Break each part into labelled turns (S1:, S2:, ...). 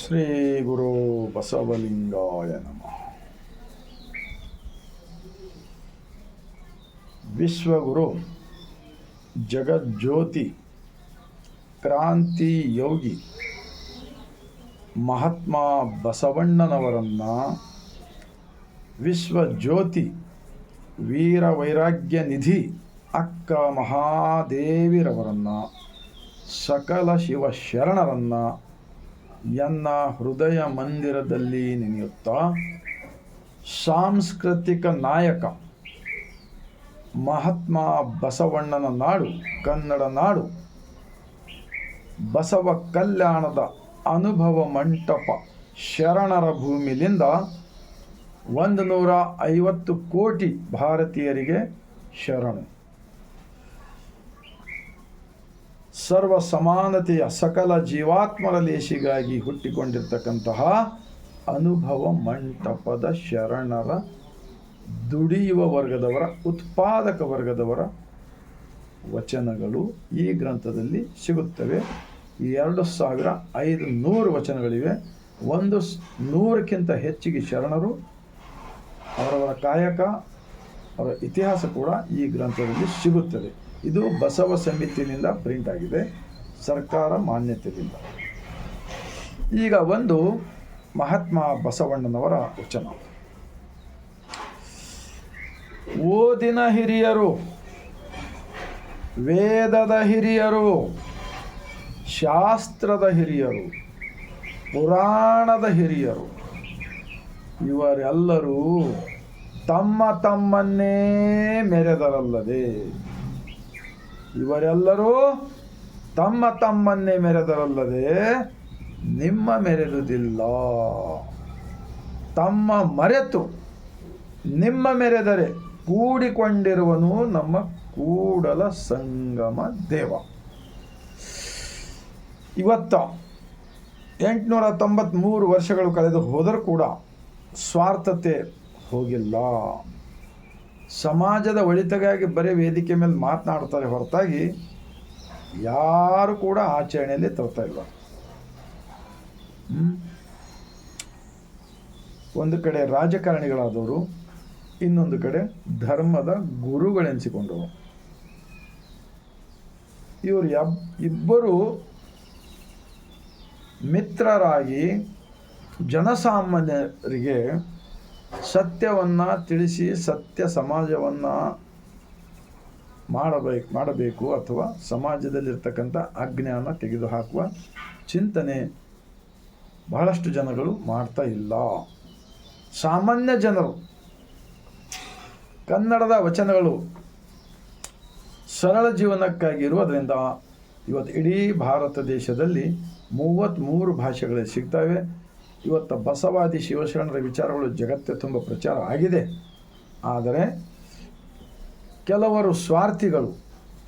S1: ಶ್ರೀ ಗುರು ಬಸವಲಿಂಗಾಯ ನಮಃ. ವಿಶ್ವಗುರು ಜಗಜ್ಯೋತಿ ಕ್ರಾಂತಿ ಯೋಗಿ ಮಹಾತ್ಮ ಬಸವಣ್ಣನವರನ್ನು, ವಿಶ್ವಜ್ಯೋತಿ ವೀರ ವೈರಾಗ್ಯ ನಿಧಿ ಅಕ್ಕ ಮಹಾದೇವಿರವರನ್ನು, ಸಕಲ ಶಿವಶರಣರನ್ನು ಎನ್ನ ಹೃದಯ ಮಂದಿರದಲ್ಲಿ ನೆನೆಯುತ್ತಾ, ಸಾಂಸ್ಕೃತಿಕ ನಾಯಕ ಮಹಾತ್ಮ ಬಸವಣ್ಣನ ನಾಡು ಕನ್ನಡ ನಾಡು, ಬಸವ ಕಲ್ಯಾಣದ ಅನುಭವ ಮಂಟಪ ಶರಣರ ಭೂಮಿಲಿಂದ 150 ಕೋಟಿ ಭಾರತೀಯರಿಗೆ ಶರಣು. ಸರ್ವ ಸಮಾನತೆಯ ಸಕಲ ಜೀವಾತ್ಮರ ಲೇಷಿಗಾಗಿ ಹುಟ್ಟಿಕೊಂಡಿರ್ತಕ್ಕಂತಹ ಅನುಭವ ಮಂಟಪದ ಶರಣರ, ದುಡಿಯುವ ವರ್ಗದವರ, ಉತ್ಪಾದಕ ವರ್ಗದವರ ವಚನಗಳು ಈ ಗ್ರಂಥದಲ್ಲಿ ಸಿಗುತ್ತವೆ. 2500 ವಚನಗಳಿವೆ. 100ಕ್ಕಿಂತ ಹೆಚ್ಚಿಗೆ ಶರಣರು, ಅವರವರ ಕಾಯಕ, ಅವರ ಇತಿಹಾಸ ಕೂಡ ಈ ಗ್ರಂಥದಲ್ಲಿ ಸಿಗುತ್ತದೆ. ಇದು ಬಸವ ಸಮಿತಿಯಿಂದ ಪ್ರಿಂಟ್ ಆಗಿದೆ, ಸರ್ಕಾರ ಮಾನ್ಯತೆಯಿಂದ. ಈಗ ಒಂದು ಮಹಾತ್ಮ ಬಸವಣ್ಣನವರ ವಚನ. ಓದಿನ ಹಿರಿಯರು, ವೇದದ ಹಿರಿಯರು, ಶಾಸ್ತ್ರದ ಹಿರಿಯರು, ಪುರಾಣದ ಹಿರಿಯರು ಇವರೆಲ್ಲರೂ ತಮ್ಮ ತಮ್ಮನ್ನೇ ಮೆರೆದರಲ್ಲದೆ, ಇವರೆಲ್ಲರೂ ತಮ್ಮ ತಮ್ಮನ್ನೇ ಮೆರೆದರಲ್ಲದೆ ನಿಮ್ಮ ಮೆರೆದುದಿಲ್ಲ. ತಮ್ಮ ಮರೆತು ನಿಮ್ಮ ಮೆರೆದರೆ ಕೂಡಿಕೊಂಡಿರುವನು ನಮ್ಮ ಕೂಡಲ ಸಂಗಮ ದೇವ. ಇವತ್ತ 893 ವರ್ಷಗಳು ಕಳೆದು ಹೋದರೂ ಕೂಡ ಸ್ವಾರ್ಥತೆ ಹೋಗಿಲ್ಲ. ಸಮಾಜದ ಒಳಿತಿಗಾಗಿ ಬರೀ ವೇದಿಕೆ ಮೇಲೆ ಮಾತನಾಡ್ತಾರೆ ಹೊರತಾಗಿ ಯಾರು ಕೂಡ ಆಚರಣೆಯಲ್ಲಿ ತರ್ತಾ ಇಲ್ಲ. ಒಂದು ಕಡೆ ರಾಜಕಾರಣಿಗಳಾದವರು, ಇನ್ನೊಂದು ಕಡೆ ಧರ್ಮದ ಗುರುಗಳೆನಿಸಿಕೊಂಡವರು. ಇವರು ಇಬ್ಬರು ಮಿತ್ರರಾಗಿ ಜನಸಾಮಾನ್ಯರಿಗೆ ಸತ್ಯವನ್ನು ತಿಳಿಸಿ ಸತ್ಯ ಸಮಾಜವನ್ನು ಮಾಡಬೇಕು ಅಥವಾ ಸಮಾಜದಲ್ಲಿರ್ತಕ್ಕಂಥ ಅಜ್ಞಾನ ತೆಗೆದುಹಾಕುವ ಚಿಂತನೆ ಬಹಳಷ್ಟು ಜನಗಳು ಮಾಡ್ತಾ ಇಲ್ಲ. ಸಾಮಾನ್ಯ ಜನರು ಕನ್ನಡದ ವಚನಗಳು ಸರಳ ಜೀವನಕ್ಕಾಗಿ ಇರುವುದರಿಂದ ಇವತ್ತು ಇಡೀ ಭಾರತ ದೇಶದಲ್ಲಿ 33 ಭಾಷೆಗಳಲ್ಲಿ ಸಿಗ್ತವೆ. ಇವತ್ತು ಬಸವಾದಿ ಶಿವಶರಣರ ವಿಚಾರಗಳು ಜಗತ್ತೇ ತುಂಬ ಪ್ರಚಾರ ಆಗಿದೆ. ಆದರೆ ಕೆಲವರು ಸ್ವಾರ್ಥಿಗಳು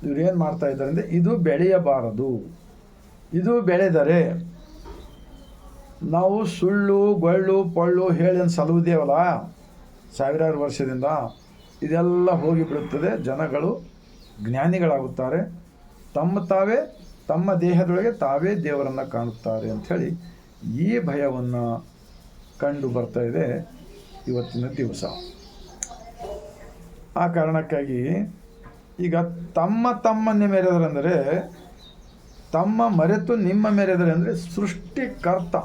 S1: ಇವರೇನು ಮಾಡ್ತಾ ಇದ್ದಾರೆ ಅಂದರೆ, ಇದು ಬೆಳೆಯಬಾರದು, ಇದು ಬೆಳೆದರೆ ನಾವು ಸುಳ್ಳು ಗೊಳ್ಳು ಪೊಳ್ಳು ಹೇಳಿ ಸಲುವುದೇವಲ್ಲ ಸಾವಿರಾರು ವರ್ಷದಿಂದ, ಇದೆಲ್ಲ ಹೋಗಿಬಿಡುತ್ತದೆ. ಜನಗಳು ಜ್ಞಾನಿಗಳಾಗುತ್ತಾರೆ, ತಮ್ಮ ದೇಹದೊಳಗೆ ತಾವೇ ದೇವರನ್ನು ಕಾಣುತ್ತಾರೆ ಅಂಥೇಳಿ ಈ ಭಯವನ್ನು ಕಂಡು ಬರ್ತಾ ಇದೆ ಇವತ್ತಿನ ದಿವಸ. ಆ ಕಾರಣಕ್ಕಾಗಿ ಈಗ ತಮ್ಮನ್ನೇ ಮೆರೆದರೆಂದರೆ, ತಮ್ಮ ಮರೆತು ನಿಮ್ಮ ಮೆರೆದರೆ ಅಂದರೆ ಸೃಷ್ಟಿಕರ್ತ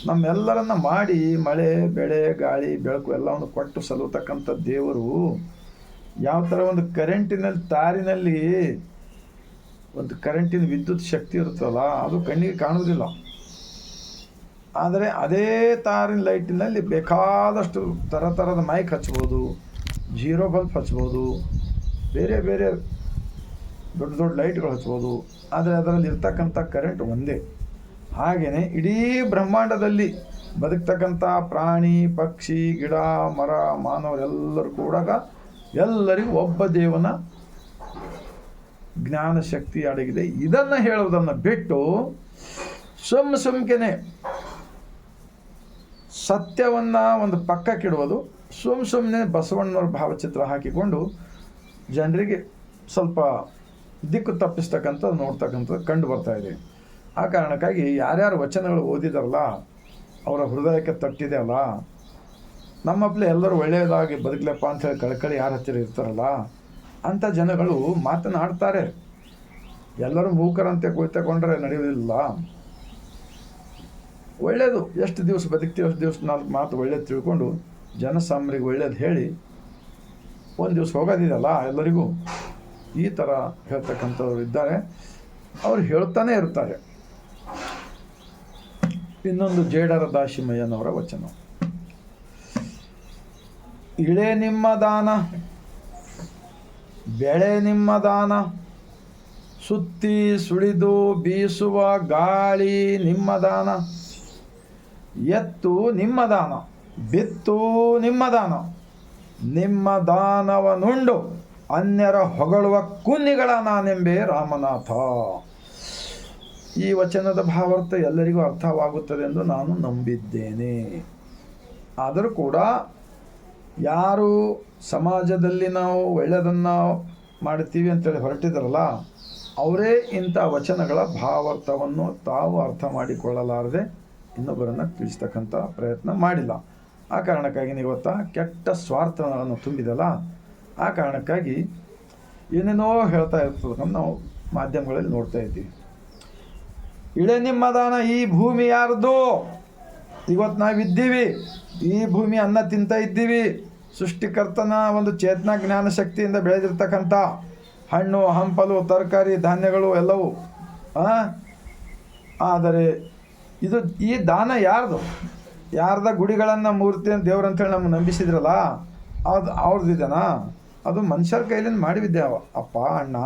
S1: ನಮ್ಮೆಲ್ಲರನ್ನ ಮಾಡಿ ಮಳೆ ಬೆಳೆ ಗಾಳಿ ಬೆಳಕು ಎಲ್ಲವನ್ನು ಕೊಟ್ಟು ಸಲ್ಲತಕ್ಕಂಥ ದೇವರು ಯಾವ ಥರ ಒಂದು ಕರೆಂಟಿನಲ್ಲಿ ತಾರಿನಲ್ಲಿ ಒಂದು ಕರೆಂಟಿನ ವಿದ್ಯುತ್ ಶಕ್ತಿ ಇರುತ್ತಲ್ಲ, ಅದು ಕಣ್ಣಿಗೆ ಕಾಣುವುದಿಲ್ಲ. ಆದರೆ ಅದೇ ತಾರಿನ ಲೈಟಿನಲ್ಲಿ ಬೇಕಾದಷ್ಟು ಥರದ ಮೈಕ್ ಹಚ್ಬೋದು, 0 ಬಲ್ಬ್ ಹಚ್ಬೋದು, ಬೇರೆ ಬೇರೆ ದೊಡ್ಡ ಲೈಟ್ಗಳು ಹಚ್ಬೋದು. ಆದರೆ ಅದರಲ್ಲಿ ಇರ್ತಕ್ಕಂಥ ಕರೆಂಟ್ ಒಂದೇ. ಹಾಗೆಯೇ ಇಡೀ ಬ್ರಹ್ಮಾಂಡದಲ್ಲಿ ಬದುಕ್ತಕ್ಕಂಥ ಪ್ರಾಣಿ ಪಕ್ಷಿ ಗಿಡ ಮರ ಮಾನವರೆಲ್ಲರೂ ಕೂಡ ಎಲ್ಲರಿಗೂ ಒಬ್ಬ ದೇವನ ಜ್ಞಾನ ಶಕ್ತಿ ಅಡಗಿದೆ. ಇದನ್ನು ಹೇಳುವುದನ್ನು ಬಿಟ್ಟು ಸುಮ್ಕೆನೆ ಸತ್ಯವನ್ನು ಒಂದು ಪಕ್ಕಕ್ಕಿಡುವುದು, ಸುಮ್ಮನೆ ಬಸವಣ್ಣನವ್ರ ಭಾವಚಿತ್ರ ಹಾಕಿಕೊಂಡು ಜನರಿಗೆ ಸ್ವಲ್ಪ ದಿಕ್ಕು ತಪ್ಪಿಸ್ತಕ್ಕಂಥದ್ದು ನೋಡ್ತಕ್ಕಂಥದ್ದು ಕಂಡು ಬರ್ತಾ ಇದೆ. ಆ ಕಾರಣಕ್ಕಾಗಿ ಯಾರ್ಯಾರು ವಚನಗಳು ಓದಿದಾರಲ್ಲ ಅವರ ಹೃದಯಕ್ಕೆ ತಟ್ಟಿದೆ ಅಲ್ಲ, ನಮ್ಮಪ್ಲೆ ಎಲ್ಲರೂ ಒಳ್ಳೆಯದಾಗಿ ಬದುಕಲಪ್ಪ ಅಂಥೇಳಿ ಕಳ್ಕಳಿ ಯಾರ ಹತ್ತಿರ ಇರ್ತಾರಲ್ಲ ಅಂಥ ಜನಗಳು ಮಾತನಾಡ್ತಾರೆ. ಎಲ್ಲರೂ ಮೂಕರಂತೆ ಕುಳಿತುಕೊಂಡ್ರೆ ನಡೆಯುವುದಿಲ್ಲ. ಒಳ್ಳೆಯದು, ಎಷ್ಟು ದಿವಸ ಬದುಕ್ತೀವಿ ಅಷ್ಟು ದಿವಸ 4 ಮಾತು ಒಳ್ಳೇದು ತಿಳ್ಕೊಂಡು ಜನಸಾಮಾನ್ಯರಿಗೆ ಒಳ್ಳೇದು ಹೇಳಿ ಒಂದು ದಿವಸ ಹೋಗೋದಿದೆಯಲ್ಲ ಎಲ್ಲರಿಗೂ. ಈ ಥರ ಹೇಳ್ತಕ್ಕಂಥವ್ರು ಇದ್ದಾರೆ, ಅವ್ರು ಹೇಳ್ತಾನೆ ಇರ್ತಾರೆ. ಇನ್ನೊಂದು ಜೇಡರ ದಾಸಿಮಯ್ಯನವರ ವಚನ. ಇಳೆ ನಿಮ್ಮ ದಾನ, ಬೆಳೆ ನಿಮ್ಮ ದಾನ, ಸುತ್ತಿ ಸುಳಿದು ಬೀಸುವ ಗಾಳಿ ನಿಮ್ಮ ದಾನ, ಎತ್ತು ನಿಮ್ಮ ದಾನ, ಬಿತ್ತು ನಿಮ್ಮ ದಾನ, ನಿಮ್ಮ ದಾನವನುಂಡು ಅನ್ಯರ ಹೊಗಳುವ ಕುನ್ನಿಗಳ ನಾನೆಂಬೆ ರಾಮನಾಥ. ಈ ವಚನದ ಭಾವಾರ್ಥ ಎಲ್ಲರಿಗೂ ಅರ್ಥವಾಗುತ್ತದೆ ಎಂದು ನಾನು ನಂಬಿದ್ದೇನೆ. ಆದರೂ ಕೂಡ ಯಾರು ಸಮಾಜದಲ್ಲಿ ನಾವು ಒಳ್ಳೆಯದನ್ನು ಮಾಡ್ತೀವಿ ಅಂತೇಳಿ ಹೊರಟಿದ್ರಲ್ಲ ಅವರೇ ಇಂಥ ವಚನಗಳ ಭಾವಾರ್ಥವನ್ನು ತಾವು ಅರ್ಥ ಮಾಡಿಕೊಳ್ಳಲಾರದೆ ಇನ್ನೊಬ್ಬರನ್ನು ತಿಳಿಸ್ತಕ್ಕಂಥ ಪ್ರಯತ್ನ ಮಾಡಿಲ್ಲ. ಆ ಕಾರಣಕ್ಕಾಗಿ ನೀವು ಗೊತ್ತಾ, ಕೆಟ್ಟ ಸ್ವಾರ್ಥವನ್ನು ತುಂಬಿದಲ್ಲ, ಆ ಕಾರಣಕ್ಕಾಗಿ ಏನೇನೋ ಹೇಳ್ತಾ ಇರ್ತದೆ ನಾವು ಮಾಧ್ಯಮಗಳಲ್ಲಿ ನೋಡ್ತಾ ಇದ್ದೀವಿ. ಇಳೆ ನಿಮ್ಮ ದಾನ, ಈ ಭೂಮಿ ಯಾರ್ದು? ಇವತ್ತು ನಾವಿದ್ದೀವಿ, ಈ ಭೂಮಿ ಅನ್ನ ತಿಂತ ಇದ್ದೀವಿ. ಸೃಷ್ಟಿಕರ್ತನ ಒಂದು ಚೇತನ ಜ್ಞಾನ ಶಕ್ತಿಯಿಂದ ಬೆಳೆದಿರ್ತಕ್ಕಂಥ ಹಣ್ಣು ಹಂಪಲು ತರಕಾರಿ ಧಾನ್ಯಗಳು ಎಲ್ಲವೂ. ಆದರೆ ಇದು ಈ ದಾನ ಯಾರ್ದು? ಯಾರ್ದ ಗುಡಿಗಳನ್ನು ಮೂರ್ತಿ ದೇವ್ರಂತೇಳಿ ನಮ್ಗೆ ನಂಬಿಸಿದ್ರಲ್ಲ ಅದು ಅವ್ರದ್ದಿದೆನಾ? ಅದು ಮನುಷ್ಯರ ಕೈಲಿಂದ ಮಾಡಿಬಿದ್ದೆ ಅಪ್ಪ ಅಣ್ಣ.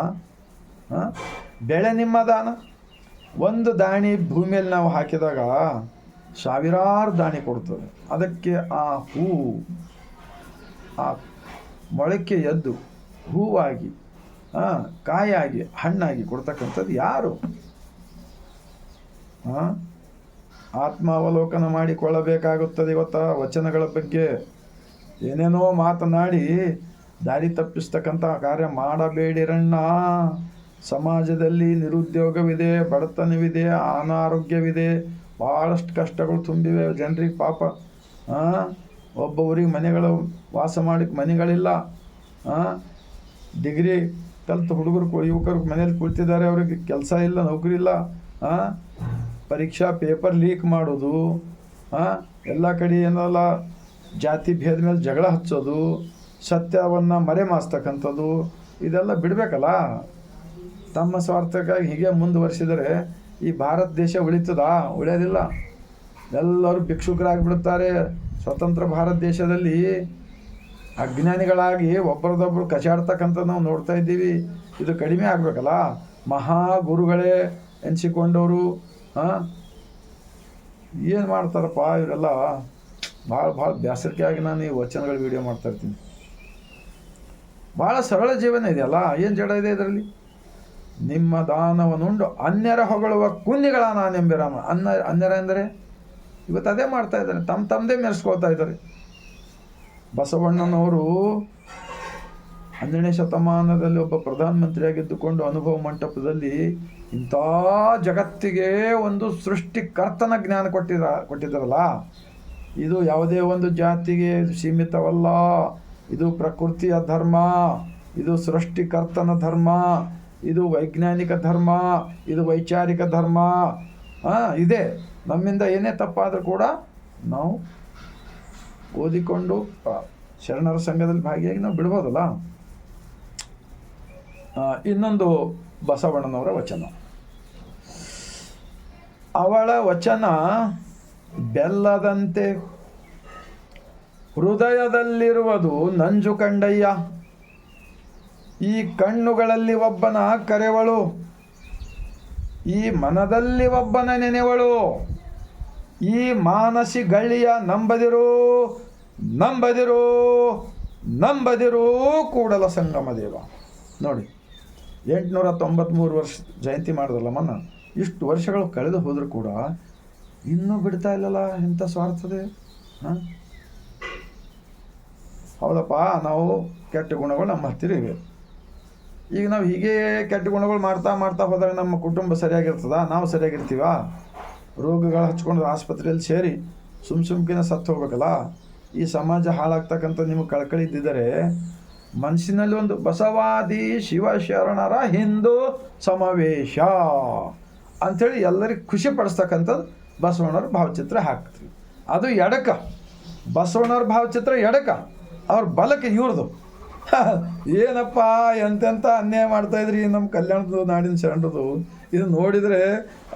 S1: ಬೆಳೆ ನಿಮ್ಮ ದಾನ. ಒಂದು ದಾಣಿ ಭೂಮಿಯಲ್ಲಿ ನಾವು ಹಾಕಿದಾಗ ಸಾವಿರಾರು ದಾಣಿ ಕೊಡ್ತದೆ. ಅದಕ್ಕೆ ಆ ಹೂ ಆ ಮೊಳಕೆ ಎದ್ದು ಹೂವಾಗಿ ಕಾಯಾಗಿ ಹಣ್ಣಾಗಿ ಕೊಡ್ತಕ್ಕಂಥದ್ದು ಯಾರು? ಆತ್ಮಾವಲೋಕನ ಮಾಡಿಕೊಳ್ಳಬೇಕಾಗುತ್ತದೆ. ಇವತ್ತು ವಚನಗಳ ಬಗ್ಗೆ ಏನೇನೋ ಮಾತನಾಡಿ ದಾರಿ ತಪ್ಪಿಸ್ತಕ್ಕಂಥ ಕಾರ್ಯ ಮಾಡಬೇಡಿರಣ್ಣ. ಸಮಾಜದಲ್ಲಿ ನಿರುದ್ಯೋಗವಿದೆ, ಬಡತನವಿದೆ, ಅನಾರೋಗ್ಯವಿದೆ, ಭಾಳಷ್ಟು ಕಷ್ಟಗಳು ತುಂಬಿವೆ ಜನರಿಗೆ ಪಾಪ. ಒಬ್ಬೊಬ್ಬರಿಗೆ ಮನೆಗಳು ವಾಸ ಮಾಡಕ್ಕೆ ಮನೆಗಳಿಲ್ಲ. ಡಿಗ್ರಿ ಕಲಿತು ಹುಡುಗರು ಯುವಕರು ಮನೇಲಿ ಕುಳಿತಿದ್ದಾರೆ, ಅವ್ರಿಗೆ ಕೆಲಸ ಇಲ್ಲ, ನೌಕರಿ ಇಲ್ಲ. ಪರೀಕ್ಷಾ ಪೇಪರ್ ಲೀಕ್ ಮಾಡೋದು, ಎಲ್ಲ ಕಡೆ ಏನಲ್ಲ ಜಾತಿ ಭೇದ ಮೇಲೆ ಜಗಳ ಹಚ್ಚೋದು, ಸತ್ಯವನ್ನು ಮರೆಮಾಸ್ತಕ್ಕಂಥದ್ದು, ಇದೆಲ್ಲ ಬಿಡಬೇಕಲ್ಲ. ತಮ್ಮ ಸ್ವಾರ್ಥಕ್ಕಾಗಿ ಹೀಗೆ ಮುಂದುವರಿಸಿದರೆ ಈ ಭಾರತ ದೇಶ ಉಳಿತದ? ಉಳಿಯೋದಿಲ್ಲ. ಎಲ್ಲರೂ ಭಿಕ್ಷುಕರಾಗಿಬಿಡುತ್ತಾರೆ. ಸ್ವತಂತ್ರ ಭಾರತ ದೇಶದಲ್ಲಿ ಅಜ್ಞಾನಿಗಳಾಗಿ ಒಬ್ಬರದೊಬ್ಬರು ಕಚಾಡ್ತಕ್ಕಂಥದ್ದು ನಾವು ನೋಡ್ತಾ ಇದ್ದೀವಿ. ಇದು ಕಡಿಮೆ ಆಗಬೇಕಲ್ಲ. ಮಹಾಗುರುಗಳೇ ಎನಿಸಿಕೊಂಡವರು ಏನು ಮಾಡ್ತಾರಪ್ಪ ಇವರೆಲ್ಲ? ಭಾಳ ಬೇಸರಿಕೆ ಆಗಿ ನಾನು ಈ ವಚನಗಳ ವಿಡಿಯೋ ಮಾಡ್ತಾ ಇರ್ತೀನಿ. ಭಾಳ ಸರಳ ಜೀವನ ಇದೆಯಲ್ಲ, ಏನು ಜಡ ಇದೆ ಇದರಲ್ಲಿ? ನಿಮ್ಮ ದಾನವನ್ನುಂಡು ಅನ್ಯರ ಹೊಗಳುವ ಕುನ್ನಿಗಳ ನಾನೆಂಬೆ ರಾಮ. ಅನ್ಯರ ಎಂದರೆ ಇವತ್ತು ಅದೇ ಮಾಡ್ತಾ ಇದ್ದಾರೆ, ತಮ್ಮದೇ ಮೆರೆಸ್ಕೊಳ್ತಾ ಇದ್ದಾರೆ. ಬಸವಣ್ಣನವರು 12ನೇ ಶತಮಾನದಲ್ಲಿ ಒಬ್ಬ ಪ್ರಧಾನಮಂತ್ರಿಯಾಗಿದ್ದುಕೊಂಡು ಅನುಭವ ಮಂಟಪದಲ್ಲಿ ಇಂಥ ಜಗತ್ತಿಗೆ ಒಂದು ಸೃಷ್ಟಿಕರ್ತನ ಜ್ಞಾನ ಕೊಟ್ಟಿದ್ದಾರಲ್ಲ. ಇದು ಯಾವುದೇ ಒಂದು ಜಾತಿಗೆ ಸೀಮಿತವಲ್ಲ. ಇದು ಪ್ರಕೃತಿಯ ಧರ್ಮ, ಇದು ಸೃಷ್ಟಿಕರ್ತನ ಧರ್ಮ, ಇದು ವೈಜ್ಞಾನಿಕ ಧರ್ಮ, ಇದು ವೈಚಾರಿಕ ಧರ್ಮ ಇದೆ. ನಮ್ಮಿಂದ ಏನೇ ತಪ್ಪಾದರೂ ಕೂಡ ನಾವು ಓದಿಕೊಂಡು ಶರಣರ ಸಂಘದಲ್ಲಿ ಭಾಗಿಯಾಗಿ ನಾವು ಬಿಡ್ಬೋದಲ್ಲ. ಇನ್ನೊಂದು ಬಸವಣ್ಣನವರ ವಚನ. ಅವಳ ವಚನ ಬೆಲ್ಲದಂತೆ ಹೃದಯದಲ್ಲಿರುವುದು ನಂಜು ಕಂಡಯ್ಯ. ಈ ಕಣ್ಣುಗಳಲ್ಲಿ ಒಬ್ಬನ ಕರೆವಳು, ಈ ಮನದಲ್ಲಿ ಒಬ್ಬನ ನೆನೆವಳು. ಈ ಮಾನಸಿ ಗಳ್ಳಿಯ ನಂಬದಿರು ನಂಬದಿರು ನಂಬದಿರು ಕೂಡಲ ಸಂಗಮ ದೇವ. ನೋಡಿ, 893 ವರ್ಷ ಜಯಂತಿ ಮಾಡಿದ್ರಲ್ಲ ಮೊನ್ನ. ಇಷ್ಟು ವರ್ಷಗಳು ಕಳೆದು ಹೋದರೂ ಕೂಡ ಇನ್ನೂ ಬಿಡ್ತಾ ಇಲ್ಲಲ್ಲ ಇಂಥ ಸ್ವಾರ್ಥದೆ. ಹೌದಪ್ಪ, ನಾವು ಕೆಟ್ಟ ಗುಣಗಳು ನಮ್ಮ ಹತ್ತಿರ ಇವೆ. ಈಗ ನಾವು ಹೀಗೆ ಕೆಟ್ಟ ಗುಣಗಳು ಮಾಡ್ತಾ ಮಾಡ್ತಾ ಹೋದಾಗ ನಮ್ಮ ಕುಟುಂಬ ಸರಿಯಾಗಿರ್ತದ? ನಾವು ಸರಿಯಾಗಿರ್ತೀವ? ರೋಗಗಳು ಹಚ್ಕೊಂಡು ಆಸ್ಪತ್ರೆಯಲ್ಲಿ ಸೇರಿ ಸುಮ್ಕಿನ ಸತ್ತು ಹೋಗ್ಬೇಕಲ್ಲ. ಈ ಸಮಾಜ ಹಾಳಾಗ್ತಕ್ಕಂಥ ನಿಮಗೆ ಕಳಕಳಿ ಇದ್ದಿದ್ದರೆ ಮನಸ್ಸಿನಲ್ಲಿ ಒಂದು ಬಸವಾದಿ ಶಿವಶರಣರ ಹಿಂದೂ ಸಮಾವೇಶ ಅಂಥೇಳಿ ಎಲ್ಲರಿಗೆ ಖುಷಿ ಪಡಿಸ್ತಕ್ಕಂಥದ್ದು ಬಸವಣ್ಣವ್ರ ಭಾವಚಿತ್ರ ಹಾಕ್ತೀವಿ. ಅದು ಎಡಕ, ಬಸವಣ್ಣವ್ರ ಭಾವಚಿತ್ರ ಎಡಕ, ಅವ್ರ ಬಲಕ್ಕೆ ಇವ್ರದು. ಏನಪ್ಪ ಎಂತೆಂಥ ಅನ್ಯಾಯ ಮಾಡ್ತಾಯಿದ್ರಿ ನಮ್ಮ ಕಲ್ಯಾಣದ ನಾಡಿನ ಶರಣರದು. ಇದು ನೋಡಿದರೆ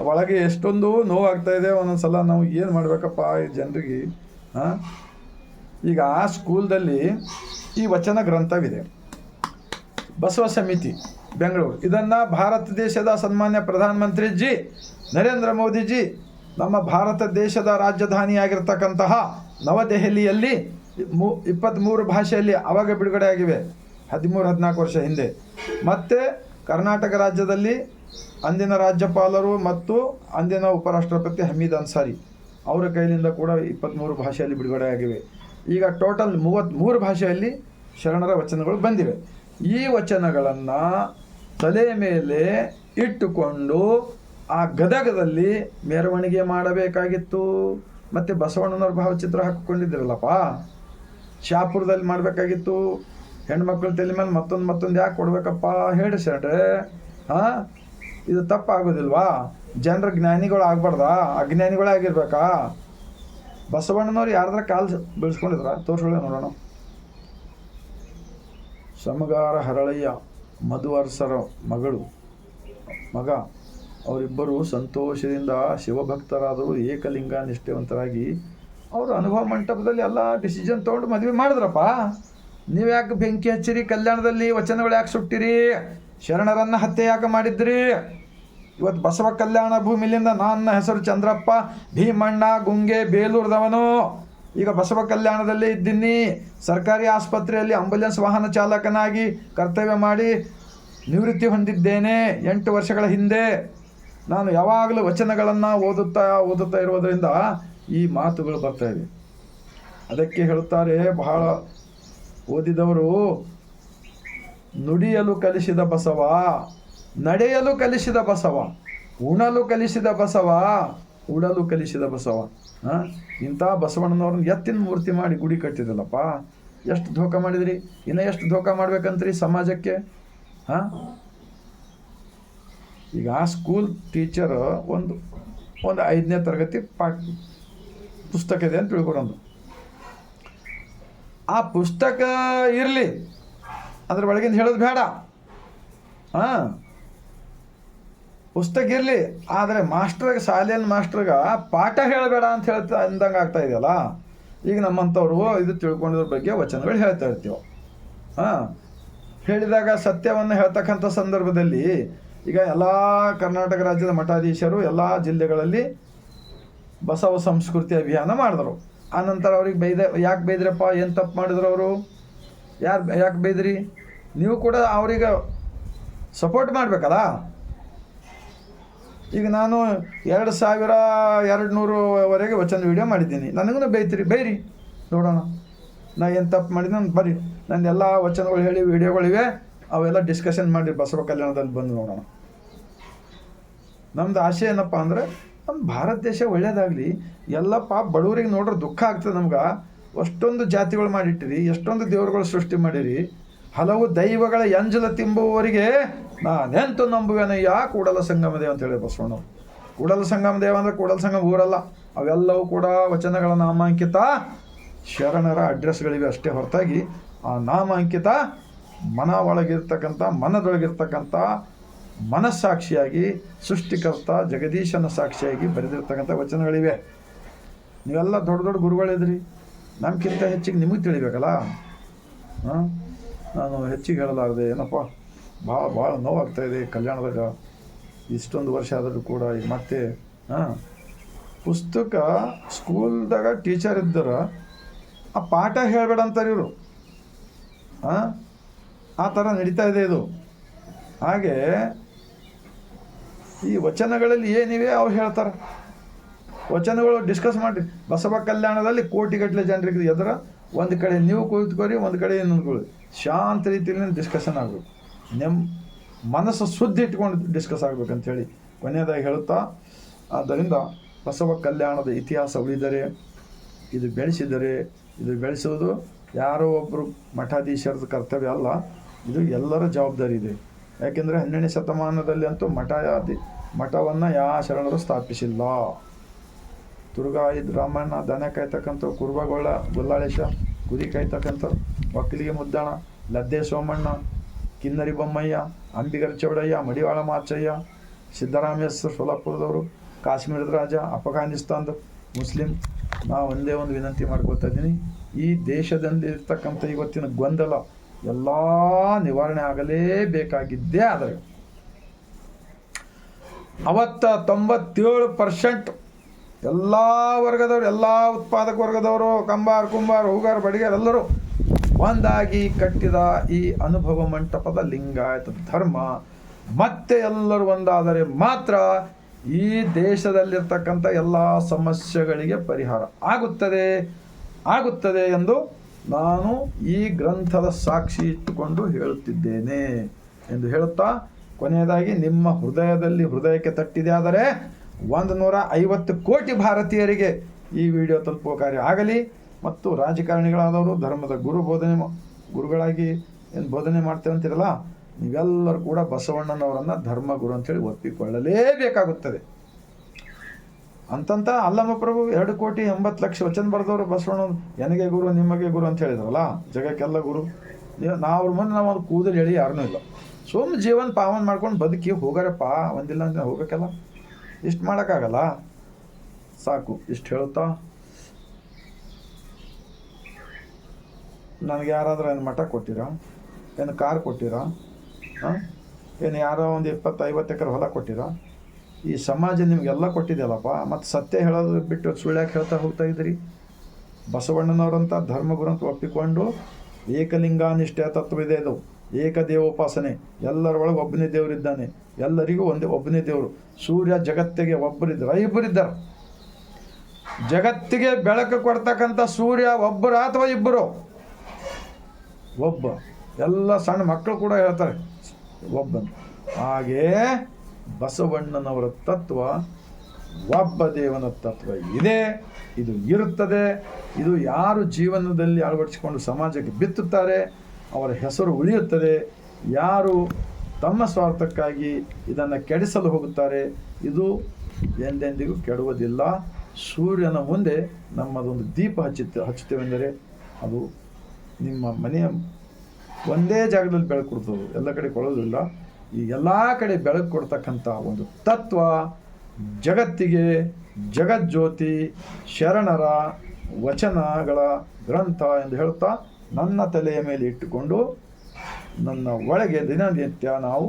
S1: ಒಳಗೆ ಎಷ್ಟೊಂದು ನೋವಾಗ್ತಾಯಿದೆ. ಒಂದೊಂದು ಸಲ ನಾವು ಏನು ಮಾಡಬೇಕಪ್ಪ ಈ ಜನರಿಗೆ. ಈಗ ಆ ಸ್ಕೂಲ್ದಲ್ಲಿ ಈ ವಚನ ಗ್ರಂಥವಿದೆ, ಬಸವ ಸಮಿತಿ ಬೆಂಗಳೂರು. ಇದನ್ನು ಭಾರತ ದೇಶದ ಸನ್ಮಾನ್ಯ ಪ್ರಧಾನಮಂತ್ರಿ ಜಿ ನರೇಂದ್ರ ಮೋದಿಜಿ ನಮ್ಮ ಭಾರತ ದೇಶದ ರಾಜಧಾನಿಯಾಗಿರ್ತಕ್ಕಂತಹ ನವದೆಹಲಿಯಲ್ಲಿ 23 ಭಾಷೆಯಲ್ಲಿ ಆವಾಗ ಬಿಡುಗಡೆ ಆಗಿವೆ, 13-14 ವರ್ಷ ಹಿಂದೆ. ಮತ್ತು ಕರ್ನಾಟಕ ರಾಜ್ಯದಲ್ಲಿ ಅಂದಿನ ರಾಜ್ಯಪಾಲರು ಮತ್ತು ಅಂದಿನ ಉಪರಾಷ್ಟ್ರಪತಿ ಹಮೀದ್ ಅನ್ಸಾರಿ ಅವರ ಕೈಲಿಂದ ಕೂಡ 23 ಭಾಷೆಯಲ್ಲಿ ಬಿಡುಗಡೆ ಆಗಿವೆ. ಈಗ ಟೋಟಲ್ 33 ಭಾಷೆಯಲ್ಲಿ ಶರಣರ ವಚನಗಳು ಬಂದಿವೆ. ಈ ವಚನಗಳನ್ನು ತಲೆ ಮೇಲೆ ಇಟ್ಟುಕೊಂಡು ಆ ಗದಗದಲ್ಲಿ ಮೆರವಣಿಗೆ ಮಾಡಬೇಕಾಗಿತ್ತು. ಮತ್ತು ಬಸವಣ್ಣನವ್ರ ಭಾವಚಿತ್ರ ಹಾಕಿಕೊಂಡಿದ್ದಿರಲ್ಲಪ್ಪ, ಶಾಪುರದಲ್ಲಿ ಮಾಡಬೇಕಾಗಿತ್ತು. ಹೆಣ್ಮಕ್ಳ ತಲೆ ಮೇಲೆ ಮತ್ತೊಂದು ಯಾಕೆ ಕೊಡಬೇಕಪ್ಪ ಹೇಳಿ ಶರಣರೇ. ಇದು ತಪ್ಪಾಗೋದಿಲ್ವಾ? ಜನರ ಜ್ಞಾನಿಗಳು ಆಗ್ಬಾರ್ದಾ? ಅಜ್ಞಾನಿಗಳೇ ಆಗಿರ್ಬೇಕಾ? ಬಸವಣ್ಣನವ್ರು ಯಾರ್ದಾರ ಕಾಲು ಬೆಳೆಸ್ಕೊಂಡಿದ್ರ ತೋರ್ಸೊಳ್ಳೆ ನೋಡೋಣ. ಸಮಗಾರ ಹರಳಯ್ಯ ಮಧುವರ್ಸರ ಮಗ ಅವರಿಬ್ಬರು ಸಂತೋಷದಿಂದ ಶಿವಭಕ್ತರಾದರು, ಏಕಲಿಂಗ ನಿಷ್ಠೆವಂತರಾಗಿ ಅವರು ಅನುಭವ ಮಂಟಪದಲ್ಲಿ ಎಲ್ಲ ಡಿಸಿಷನ್ ತೊಗೊಂಡು ಮದುವೆ ಮಾಡಿದ್ರಪ್ಪ. ನೀವು ಯಾಕೆ ಬೆಂಕಿ ಹಚ್ಚಿರಿ? ಕಲ್ಯಾಣದಲ್ಲಿ ವಚನಗಳು ಯಾಕೆ ಸುಟ್ಟಿರಿ? ಶರಣರನ್ನು ಹತ್ಯೆ ಯಾಕೆ ಮಾಡಿದ್ರಿ? ಇವತ್ತು ಬಸವ ಕಲ್ಯಾಣ ಭೂಮಿಲಿಂದ ನನ್ನ ಹೆಸರು ಚಂದ್ರಪ್ಪ ಭೀಮಣ್ಣ ಗುಂಗೆ ಬೇಲೂರ್ದವನು. ಈಗ ಬಸವ ಕಲ್ಯಾಣದಲ್ಲೇ ಇದ್ದೀನಿ. ಸರ್ಕಾರಿ ಆಸ್ಪತ್ರೆಯಲ್ಲಿ ಆಂಬುಲೆನ್ಸ್ ವಾಹನ ಚಾಲಕನಾಗಿ ಕರ್ತವ್ಯ ಮಾಡಿ ನಿವೃತ್ತಿ ಹೊಂದಿದ್ದೇನೆ 8 ವರ್ಷಗಳ ಹಿಂದೆ. ನಾನು ಯಾವಾಗಲೂ ವಚನಗಳನ್ನು ಓದುತ್ತಾ ಇರೋದರಿಂದ ಈ ಮಾತುಗಳು ಬರ್ತಾಯಿವೆ. ಅದಕ್ಕೆ ಹೇಳುತ್ತಾರೆ ಬಹಳ ಓದಿದವರು, ನುಡಿಯಲು ಕಲಿಸಿದ ಬಸವ, ನಡೆಯಲು ಕಲಿಸಿದ ಬಸವ, ಉಣಲು ಕಲಿಸಿದ ಬಸವ, ಉಡಲು ಕಲಿಸಿದ ಬಸವ. ಇಂಥ ಬಸವಣ್ಣನವ್ರನ್ನ ಎತ್ತಿನ ಮೂರ್ತಿ ಮಾಡಿ ಗುಡಿ ಕಟ್ಟಿದ್ರಲ್ಲಪ್ಪ. ಎಷ್ಟು ಧೋಖ ಮಾಡಿದ್ರಿ, ಇನ್ನು ಎಷ್ಟು ಧೋಖ ಮಾಡ್ಬೇಕಂತ್ರಿ ಸಮಾಜಕ್ಕೆ. ಈಗ ಸ್ಕೂಲ್ ಟೀಚರ್ ಒಂದು 5ನೇ ತರಗತಿ ಪುಸ್ತಕ ಇದೆ ಅಂತ ತಿಳ್ಕೊಳೊಂದು. ಆ ಪುಸ್ತಕ ಇರಲಿ, ಅದ್ರ ಒಳಗಿಂದ ಹೇಳೋದು ಬೇಡ. ಪುಸ್ತಕ ಇರಲಿ, ಆದರೆ ಶಾಲೆಯಲ್ಲಿ ಮಾಸ್ಟ್ರಿಗೆ ಪಾಠ ಹೇಳಬೇಡ ಅಂತ ಅಂದಂಗೆ ಆಗ್ತಾ ಇದೆಯಲ್ಲ. ಈಗ ನಮ್ಮಂಥವ್ರು ಇದು ತಿಳ್ಕೊಂಡಿದ್ರ ಬಗ್ಗೆ ವಚನಗಳು ಹೇಳ್ತಾ ಇರ್ತೀವಿ. ಹೇಳಿದಾಗ ಸತ್ಯವನ್ನು ಹೇಳ್ತಕ್ಕಂಥ ಸಂದರ್ಭದಲ್ಲಿ ಈಗ ಎಲ್ಲ ಕರ್ನಾಟಕ ರಾಜ್ಯದ ಮಠಾಧೀಶರು ಎಲ್ಲ ಜಿಲ್ಲೆಗಳಲ್ಲಿ ಬಸವ ಸಂಸ್ಕೃತಿ ಅಭಿಯಾನ ಮಾಡಿದ್ರು. ಆನಂತರ ಅವ್ರಿಗೆ ಯಾಕೆ ಬೈದ್ರಪ್ಪ? ಏನು ತಪ್ಪು ಮಾಡಿದ್ರು ಅವರು? ಯಾಕೆ ಬೈದ್ರಿ? ನೀವು ಕೂಡ ಅವ್ರಿಗೆ ಸಪೋರ್ಟ್ ಮಾಡಬೇಕಲ್ಲ. ಈಗ ನಾನು 2200ವರೆಗೆ ವಚನ ವಿಡಿಯೋ ಮಾಡಿದ್ದೀನಿ. ನನಗೂ ಬೈರಿ ನೋಡೋಣ. ನಾ ಏನು ತಪ್ಪು ಮಾಡಿದ್ದೀನಿ ಬರ್ರಿ, ನನ್ನ ಎಲ್ಲ ವಚನಗಳು ಹೇಳಿ ವಿಡಿಯೋಗಳಿವೆ, ಅವೆಲ್ಲ ಡಿಸ್ಕಷನ್ ಮಾಡಿ ಬಸವ ಕಲ್ಯಾಣದಲ್ಲಿ ಬಂದು ನೋಡೋಣ. ನಮ್ಮದು ಆಸೆ ಏನಪ್ಪ ಅಂದರೆ ನಮ್ಮ ಭಾರತ ದೇಶ ಒಳ್ಳೆಯದಾಗಲಿ. ಎಲ್ಲಪ್ಪ ಬಡವರಿಗೆ ನೋಡ್ರೆ ದುಃಖ ಆಗ್ತದೆ ನಮ್ಗೆ. ಅಷ್ಟೊಂದು ಜಾತಿಗಳು ಮಾಡಿಟ್ಟಿರಿ, ಎಷ್ಟೊಂದು ದೇವರುಗಳು ಸೃಷ್ಟಿ ಮಾಡಿರಿ. ಹಲವು ದೈವಗಳ ಎಂಜಲ ತಿಂಬುವವರಿಗೆ ನಾನೆಂತೂ ನಂಬುವೆನಯ್ಯ ಕೂಡಲ ಸಂಗಮ ದೇವ ಅಂತ ಹೇಳಿ ಬಸವಣ್ಣ. ಕೂಡಲ ಸಂಗಮ ದೇವ ಅಂದರೆ ಕೂಡಲ ಸಂಗಮ ಊರಲ್ಲ, ಅವೆಲ್ಲವೂ ಕೂಡ ವಚನಗಳ ನಾಮಾಂಕಿತ ಶರಣರ ಅಡ್ರೆಸ್ಗಳಿವೆ ಅಷ್ಟೇ ಹೊರತಾಗಿ ಆ ನಾಮಾಂಕಿತ ಮನದೊಳಗಿರ್ತಕ್ಕಂಥ ಮನಸ್ಸಾಕ್ಷಿಯಾಗಿ ಸೃಷ್ಟಿಕರ್ತ ಜಗದೀಶನ ಸಾಕ್ಷಿಯಾಗಿ ಬರೆದಿರ್ತಕ್ಕಂಥ ವಚನಗಳಿವೆ. ನೀವೆಲ್ಲ ದೊಡ್ಡ ದೊಡ್ಡ ಗುರುಗಳಿದ್ರಿ, ನಮ್ಗಿಂತ ಹೆಚ್ಚಿಗೆ ನಿಮಗೆ ತಿಳಿಬೇಕಲ್ಲ. ನಾನು ಹೆಚ್ಚಿಗೆ ಹೇಳಲಾರದೆ ಏನಪ್ಪ, ಭಾಳ ನೋವಾಗ್ತಾಯಿದೆ. ಕಲ್ಯಾಣದಾಗ ಇಷ್ಟೊಂದು ವರ್ಷ ಆದರೂ ಕೂಡ ಈಗ ಮತ್ತೆ ಪುಸ್ತಕ ಸ್ಕೂಲ್ದಾಗ ಟೀಚರ್ ಇದ್ದರೆ ಆ ಪಾಠ ಹೇಳಬೇಡ ಅಂತಾರೆ ಇವರು. ಆ ಥರ ನಡೀತಾ ಇದೆ ಇದು. ಹಾಗೆ ಈ ವಚನಗಳಲ್ಲಿ ಏನಿವೆ ಅವ್ರು ಹೇಳ್ತಾರೆ. ವಚನಗಳು ಡಿಸ್ಕಸ್ ಮಾಡಿ ಬಸವ ಕಲ್ಯಾಣದಲ್ಲಿ ಕೋಟಿಗಟ್ಟಲೆ ಜನರಿಗೆ ಎದುರ ಒಂದು ಕಡೆ ನೀವು ಕುಳಿತುಕೊರಿ, ಒಂದು ಕಡೆ ಇನ್ನೊಂದು ಶಾಂತ ರೀತಿಯಲ್ಲಿ ಡಿಸ್ಕಷನ್ ಆಗಬೇಕು. ಮನಸ್ಸು ಶುದ್ಧಿ ಇಟ್ಕೊಂಡು ಡಿಸ್ಕಸ್ ಆಗಬೇಕಂಥೇಳಿ ಕೊನೆಯದಾಗಿ ಹೇಳುತ್ತಾ, ಆದ್ದರಿಂದ ಬಸವ ಕಲ್ಯಾಣದ ಇತಿಹಾಸ ಉಳಿದರೆ ಇದು ಬೆಳೆಸೋದು ಯಾರೋ ಒಬ್ಬರು ಮಠಾಧೀಶರದ ಕರ್ತವ್ಯ ಅಲ್ಲ, ಇದು ಎಲ್ಲರ ಜವಾಬ್ದಾರಿ ಇದೆ. ಯಾಕೆಂದರೆ 12ನೇ ಶತಮಾನದಲ್ಲಿ ಅಂತೂ ಮಠವನ್ನು ಯಾವ ಶರಣರು ಸ್ಥಾಪಿಸಿಲ್ಲ. ತುರ್ಗಾಯಿದ್ ರಾಮಣ್ಣ, ದನ ಕಾಯ್ತಕ್ಕಂಥ ಕುರುಬಗೊಳ್ಳ ಗುಲ್ಲಾಳೇಶ, ಕುರಿ ಕಾಯ್ತಕ್ಕಂಥ ಒಕ್ಕಲಿಗೆ ಮುದ್ದಣ, ಲದ್ದೆ ಸೋಮಣ್ಣ, ಕಿನ್ನರಿ ಬೊಮ್ಮಯ್ಯ, ಅಂಬಿಗರ ಚೌಡಯ್ಯ, ಮಡಿವಾಳ ಮಾಚಯ್ಯ, ಸಿದ್ದರಾಮೇಶ್ವರ ಸೋಲಾಪುರದವರು, ಕಾಶ್ಮೀರದ ರಾಜ, ಅಫ್ಘಾನಿಸ್ತಾನದ ಮುಸ್ಲಿಂ. ನಾವು ಒಂದೇ ಒಂದು ವಿನಂತಿ ಮಾಡ್ಕೊಳ್ತಾ ಇದ್ದೀನಿ, ಈ ದೇಶದಲ್ಲಿರ್ತಕ್ಕಂಥ ಇವತ್ತಿನ ಗೊಂದಲ ಎಲ್ಲ ನಿವಾರಣೆ ಆಗಲೇಬೇಕಾಗಿದ್ದೇ. ಆದರೆ ಅವತ್ತ 97% ಎಲ್ಲ ವರ್ಗದವರು, ಎಲ್ಲ ಉತ್ಪಾದಕ ವರ್ಗದವರು, ಕುಂಬಾರ, ಹೂಗಾರ, ಬಡಿಗಾರ ಎಲ್ಲರೂ ಒಂದಾಗಿ ಕಟ್ಟಿದ ಈ ಅನುಭವ ಮಂಟಪದ ಲಿಂಗಾಯತ ಧರ್ಮ ಮತ್ತೆ ಎಲ್ಲರೂ ಒಂದಾದರೆ ಮಾತ್ರ ಈ ದೇಶದಲ್ಲಿರ್ತಕ್ಕಂಥ ಎಲ್ಲ ಸಮಸ್ಯೆಗಳಿಗೆ ಪರಿಹಾರ ಆಗುತ್ತದೆ ಎಂದು ನಾನು ಈ ಗ್ರಂಥದ ಸಾಕ್ಷಿ ಇಟ್ಟುಕೊಂಡು ಹೇಳುತ್ತಿದ್ದೇನೆ ಎಂದು ಹೇಳುತ್ತಾ, ಕೊನೆಯದಾಗಿ ನಿಮ್ಮ ಹೃದಯಕ್ಕೆ ತಟ್ಟಿದೆ ಆದರೆ 150 ಕೋಟಿ ಭಾರತೀಯರಿಗೆ ಈ ವಿಡಿಯೋ ತಲುಪುವ ಕಾರ್ಯ ಆಗಲಿ. ಮತ್ತು ರಾಜಕಾರಣಿಗಳಾದವರು ಧರ್ಮದ ಗುರುಗಳಾಗಿ ಏನು ಬೋಧನೆ ಮಾಡ್ತೇವೆ ಅಂತೀರಲ್ಲ, ನೀವೆಲ್ಲರೂ ಕೂಡ ಬಸವಣ್ಣನವರನ್ನು ಧರ್ಮಗುರು ಅಂತೇಳಿ ಒಪ್ಪಿಕೊಳ್ಳಲೇಬೇಕಾಗುತ್ತದೆ. ಅಂತಂತ ಅಲ್ಲಮಪ್ರಭು 2,80,00,000 ವಚನ ಬರೆದವರು ಬಸವಣ್ಣ ನನಗೆ ಗುರು ನಿಮಗೆ ಗುರು ಅಂತ ಹೇಳಿದ್ರಲ್ಲ, ಜಗಕ್ಕೆಲ್ಲ ಗುರು. ನಾವು ಅವ್ರ ಮುಂದೆ ನಾವು ಒಂದು ಕೂದಲು ಹೇಳಿ ಯಾರನ್ನೂ ಇಲ್ಲ, ಸುಮ್ಮನೆ ಜೀವನ ಪಾವನ ಮಾಡ್ಕೊಂಡು ಬದುಕಿ ಹೋಗಾರಪ್ಪ, ಒಂದಿಲ್ಲ ಅಂತ ಹೋಗಬೇಕಲ್ಲ, ಇಷ್ಟು ಮಾಡೋಕ್ಕಾಗಲ್ಲ. ಸಾಕು, ಇಷ್ಟು ಹೇಳುತ್ತಾ ನನಗೆ ಯಾರಾದರೂ ಏನು ಮಠ ಕೊಟ್ಟಿರಾ, ಏನು ಕಾರ್ ಕೊಟ್ಟಿರಾ, ಏನು ಯಾರೋ ಒಂದು 20-50 ಎಕರೆ ಹೊಲ ಕೊಟ್ಟಿರಾ? ಈ ಸಮಾಜ ನಿಮಗೆಲ್ಲ ಕೊಟ್ಟಿದೆಯಲ್ಲಪ್ಪ, ಮತ್ತು ಸತ್ಯ ಹೇಳೋದು ಬಿಟ್ಟು ಸುಳ್ಳ್ಯಾಕೆ ಹೇಳ್ತಾ ಹೋಗ್ತಾ ಇದ್ದೀರಿ? ಬಸವಣ್ಣನವರಂಥ ಧರ್ಮಗುರು ಅಂತ ಒಪ್ಪಿಕೊಂಡು ಏಕಲಿಂಗಾನಿಷ್ಠ ತತ್ವ ಇದೆ. ಅದು ಏಕದೇವೋಪಾಸನೆ, ಎಲ್ಲರ ಒಳಗೆ ಒಬ್ಬನೇ ದೇವರಿದ್ದಾನೆ, ಎಲ್ಲರಿಗೂ ಒಬ್ಬನೇ ದೇವರು. ಸೂರ್ಯ ಜಗತ್ತಿಗೆ ಇಬ್ಬರಿದ್ದಾರೆ. ಜಗತ್ತಿಗೆ ಬೆಳಕು ಕೊಡ್ತಕ್ಕಂಥ ಸೂರ್ಯ ಒಬ್ಬರ ಅಥವಾ ಇಬ್ಬರು? ಒಬ್ಬ. ಎಲ್ಲ ಸಣ್ಣ ಮಕ್ಕಳು ಕೂಡ ಹೇಳ್ತಾರೆ ಒಬ್ಬನು. ಹಾಗೇ ಬಸವಣ್ಣನವರ ತತ್ವ ಒಬ್ಬ ದೇವನ ತತ್ವ ಇದೆ, ಇದು ಇರುತ್ತದೆ. ಇದು ಯಾರು ಜೀವನದಲ್ಲಿ ಅಳವಡಿಸಿಕೊಂಡು ಸಮಾಜಕ್ಕೆ ಬಿತ್ತುತ್ತಾರೆ ಅವರ ಹೆಸರು ಉಳಿಯುತ್ತದೆ. ಯಾರು ತಮ್ಮ ಸ್ವಾರ್ಥಕ್ಕಾಗಿ ಇದನ್ನು ಕೆಡಿಸಲು ಹೋಗುತ್ತಾರೆ, ಇದು ಎಂದೆಂದಿಗೂ ಕೆಡುವುದಿಲ್ಲ. ಸೂರ್ಯನ ಮುಂದೆ ನಮ್ಮದೊಂದು ದೀಪ ಹಚ್ಚುತ್ತೇವೆಂದರೆ ಅದು ನಿಮ್ಮ ಮನೆಯ ಒಂದೇ ಜಾಗದಲ್ಲಿ ಬೆಳಕು ಕೊಡ್ತದೆ, ಎಲ್ಲ ಕಡೆ ಕೊಡೋದಿಲ್ಲ. ಈ ಎಲ್ಲ ಕಡೆ ಬೆಳಕು ಕೊಡ್ತಕ್ಕಂಥ ಒಂದು ತತ್ವ ಜಗತ್ತಿಗೆ ಜಗಜ್ಯೋತಿ ಶರಣರ ವಚನಗಳ ಗ್ರಂಥ ಎಂದು ಹೇಳುತ್ತಾ, ನನ್ನ ತಲೆಯ ಮೇಲೆ ಇಟ್ಟುಕೊಂಡು ನನ್ನ ಒಳಗೆ ದಿನನಿತ್ಯ ನಾವು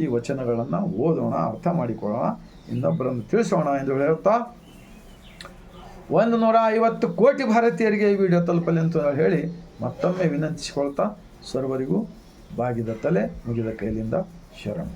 S1: ಈ ವಚನಗಳನ್ನು ಓದೋಣ, ಅರ್ಥ ಮಾಡಿಕೊಳ್ಳೋಣ, ಇನ್ನೊಬ್ಬರನ್ನು ತಿಳಿಸೋಣ ಎಂದು ಹೇಳುತ್ತಾ, 150 ಕೋಟಿ ಭಾರತೀಯರಿಗೆ ಈ ವಿಡಿಯೋ ತಲುಪಲಿ ಅಂತ ಹೇಳಿ ಮತ್ತೊಮ್ಮೆ ವಿನಂತಿಸಿಕೊಳ್ತಾ, ಸರ್ವರಿಗೂ ಬಾಗಿದ ತಲೆ ಮುಗಿದ ಕೈಲಿಂದ ಶರಣ.